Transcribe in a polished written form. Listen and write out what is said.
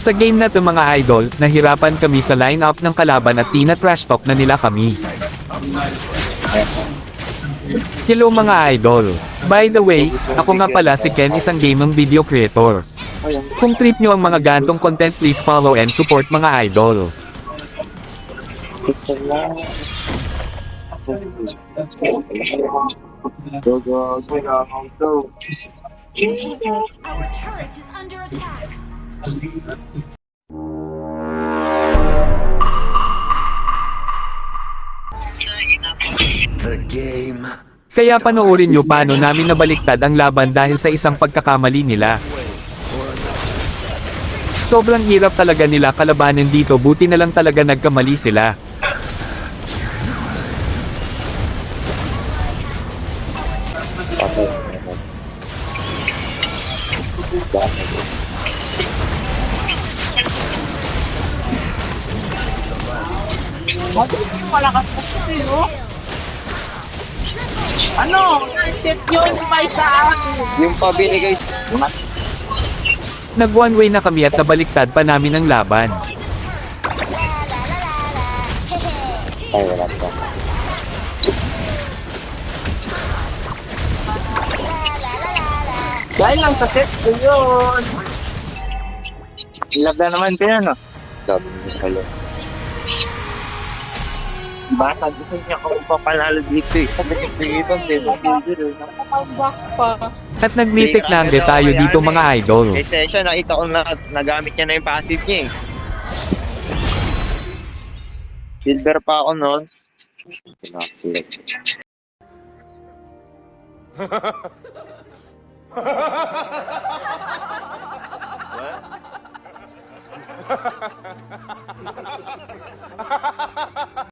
Sa game na to mga idol, nahirapan kami sa lineup ng kalaban at tina-trash talk na nila kami. Hello mga idol. By the way, ako nga pala si Ken, isang gaming video creator. Kung trip nyo ang mga gantong content, please follow and support mga idol. Our turret is under attack. The game. Kaya panoorin nyo paano namin nabaliktad ang laban dahil sa isang pagkakamali nila. Sobrang hirap talaga nila kalabanin dito, buti na lang talaga nagkamali sila. Malakas po sa'yo. Ano? Set yun pa sa akin. Yung pabinigay. Nag one way na kami at nabaliktad pa namin ang laban. Ay, wala pa. Dahil lang sa set ko yun. Love na naman ko yan, no? Sabi niya sa'yo. Basta gusto niya kung papanalo dito eh. Sabi ko dito, nakapag-back pa. At nag-mythic na ang tayo dito mga idol. Eh, session, nakita ko na nagamit niya na yung passive niya eh. Silver pa ako noon.